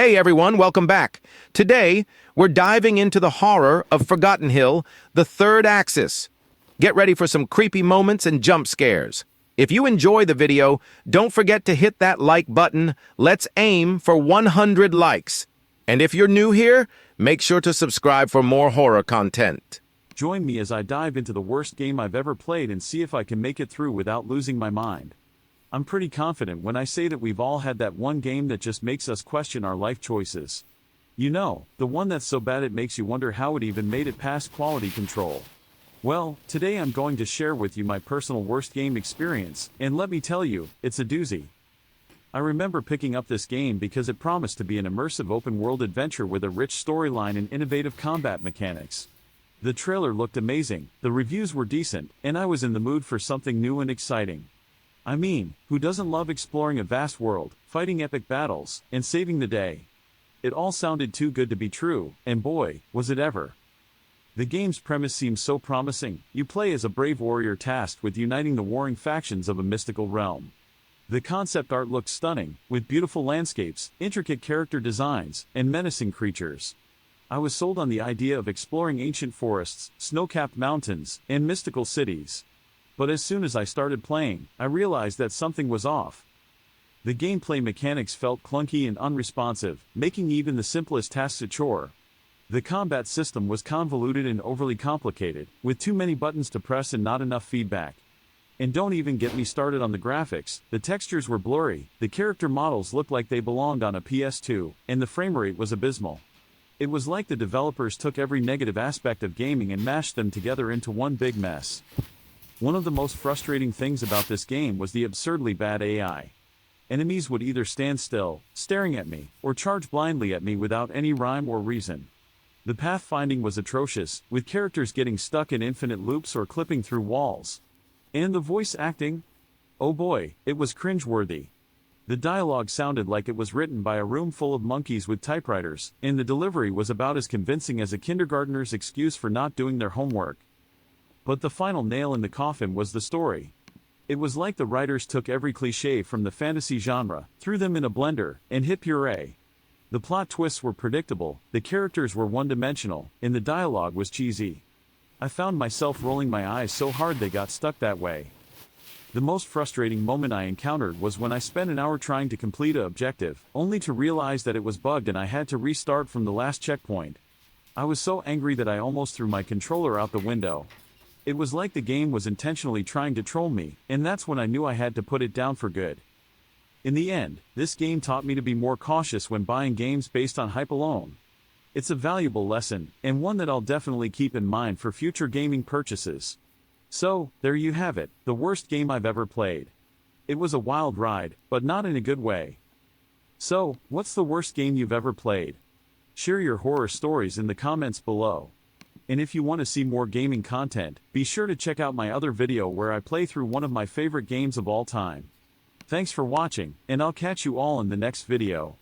Hey everyone, welcome back. Today, we're diving into the horror of Forgotten Hill, the third axis. Get ready for some creepy moments and jump scares. If you enjoy the video, don't forget to hit that like button. Let's aim for 100 likes. And if you're new here, make sure to subscribe for more horror content. Join me as I dive into the worst game I've ever played and see if I can make it through without losing my mind. I'm pretty confident when I say that we've all had that one game that just makes us question our life choices. You know, the one that's so bad it makes you wonder how it even made it past quality control. Well, today I'm going to share with you my personal worst game experience, and let me tell you, it's a doozy. I remember picking up this game because it promised to be an immersive open-world adventure with a rich storyline and innovative combat mechanics. The trailer looked amazing, the reviews were decent, and I was in the mood for something new and exciting. I mean, who doesn't love exploring a vast world, fighting epic battles, and saving the day? It all sounded too good to be true, and boy, was it ever. The game's premise seems so promising. You play as a brave warrior tasked with uniting the warring factions of a mystical realm. The concept art looked stunning, with beautiful landscapes, intricate character designs, and menacing creatures. I was sold on the idea of exploring ancient forests, snow-capped mountains, and mystical cities. But as soon as I started playing, I realized that something was off. The gameplay mechanics felt clunky and unresponsive, making even the simplest tasks a chore. The combat system was convoluted and overly complicated, with too many buttons to press and not enough feedback. And don't even get me started on the graphics. The textures were blurry, the character models looked like they belonged on a PS2, and the framerate was abysmal. It was like the developers took every negative aspect of gaming and mashed them together into one big mess. One of the most frustrating things about this game was the absurdly bad AI. Enemies would either stand still, staring at me, or charge blindly at me without any rhyme or reason. The pathfinding was atrocious, with characters getting stuck in infinite loops or clipping through walls. And the voice acting? Oh boy, it was cringe-worthy. The dialogue sounded like it was written by a room full of monkeys with typewriters, and the delivery was about as convincing as a kindergartner's excuse for not doing their homework. But the final nail in the coffin was the story. It was like the writers took every cliché from the fantasy genre, threw them in a blender, and hit puree. The plot twists were predictable, the characters were one-dimensional, and the dialogue was cheesy. I found myself rolling my eyes so hard they got stuck that way. The most frustrating moment I encountered was when I spent an hour trying to complete an objective, only to realize that it was bugged and I had to restart from the last checkpoint. I was so angry that I almost threw my controller out the window. It was like the game was intentionally trying to troll me, and that's when I knew I had to put it down for good. In the end, this game taught me to be more cautious when buying games based on hype alone. It's a valuable lesson, and one that I'll definitely keep in mind for future gaming purchases. So, there you have it, the worst game I've ever played. It was a wild ride, but not in a good way. So, what's the worst game you've ever played? Share your horror stories in the comments below. And if you want to see more gaming content, be sure to check out my other video where I play through one of my favorite games of all time. Thanks for watching, and I'll catch you all in the next video.